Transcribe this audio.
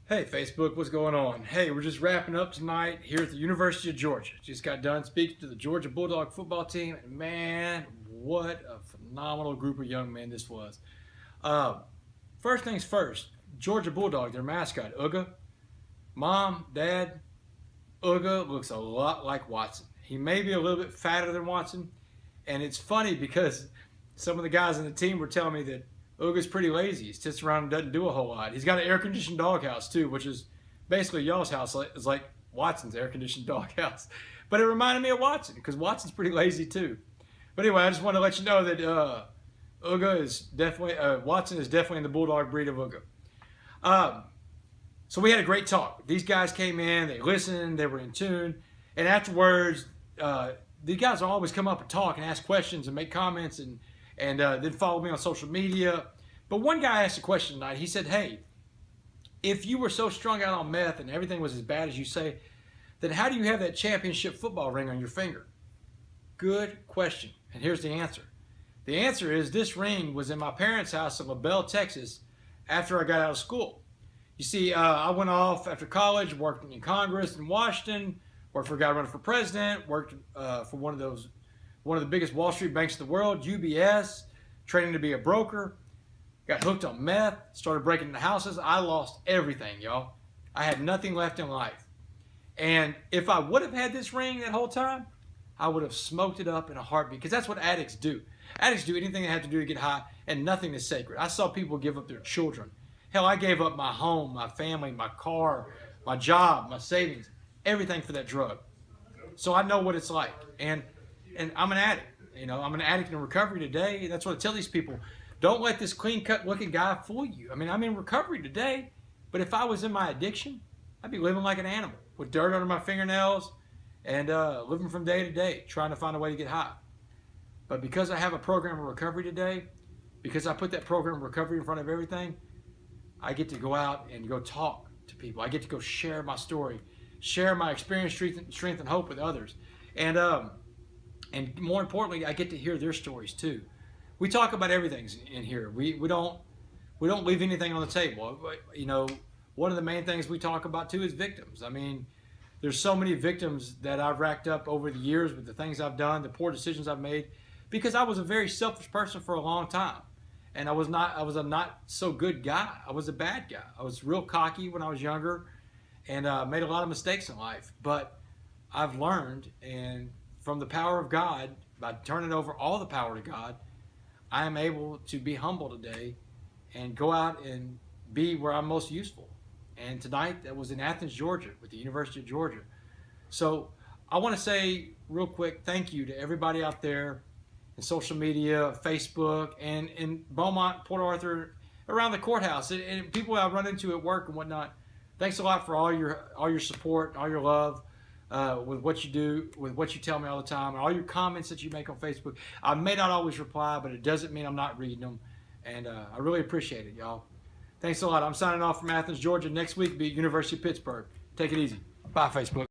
Hey Facebook, what's going on? Hey, we're just wrapping up tonight here at the University of Georgia. Just got done speaking to the Georgia Bulldog football team, and man, what a phenomenal group of young men this was. First things first, Georgia Bulldog, their mascot, Uga. Mom, Dad, Uga looks a lot like Watson. He may be a little bit fatter than Watson, and it's funny because some of the guys on the team were telling me that Uga's pretty lazy. He sits around and doesn't do a whole lot. He's got an air-conditioned doghouse too, which is basically y'all's house. It's like Watson's air-conditioned doghouse. But it reminded me of Watson because Watson's pretty lazy too. But anyway, I just want to let you know that Uga is definitely Watson is definitely in the Bulldog breed of Uga. So we had a great talk. These guys came in, they listened, they were in tune, and afterwards, these guys will always come up and talk and ask questions and make comments and then follow me on social media. But one guy asked a question tonight. He said, hey, if you were so strung out on meth and everything was as bad as you say, then how do you have that championship football ring on your finger? Good question. And here's the answer. The answer is this ring was in my parents' house in LaBelle, Texas, after I got out of school. You see, I went off after college, worked in Congress in Washington, worked for a guy running for president, worked for one of the biggest Wall Street banks in the world, UBS, training to be a broker, got hooked on meth, started breaking into houses. I lost everything, y'all. I had nothing left in life. And if I would have had this ring that whole time, I would have smoked it up in a heartbeat, because that's what addicts do. Addicts do anything they have to do to get high, and nothing is sacred. I saw people give up their children. Hell, I gave up my home, my family, my car, my job, my savings, everything for that drug. So I know what it's like. And I'm an addict. You know, I'm an addict in recovery today. That's what I tell these people. Don't let this clean-cut looking guy fool you. I mean, I'm in recovery today, but if I was in my addiction, I'd be living like an animal with dirt under my fingernails and living from day to day, trying to find a way to get high. But because I have a program of recovery today, because I put that program of recovery in front of everything, I get to go out and go talk to people. I get to go share my story, share my experience, strength, and hope with others. And more importantly, I get to hear their stories too. We talk about everything in here. We don't leave anything on the table. You know, one of the main things we talk about too is victims. I mean, there's so many victims that I've racked up over the years with the things I've done, the poor decisions I've made, because I was a very selfish person for a long time. And I was a not so good guy. I was a bad guy. I was real cocky when I was younger and made a lot of mistakes in life. But I've learned, and from the power of God, by turning over all the power to God, I am able to be humble today and go out and be where I'm most useful. And tonight, that was in Athens, Georgia, with the University of Georgia. So I want to say real quick thank you to everybody out there in social media, Facebook, and in Beaumont, Port Arthur, around the courthouse, and people I run into at work and whatnot. Thanks a lot for all your support, all your love. With what you do, with what you tell me all the time, and all your comments that you make on Facebook. I may not always reply, but it doesn't mean I'm not reading them, and I really appreciate it, y'all. Thanks a lot. I'm signing off from Athens, Georgia. Next week will be University of Pittsburgh. Take it easy. Bye, Facebook.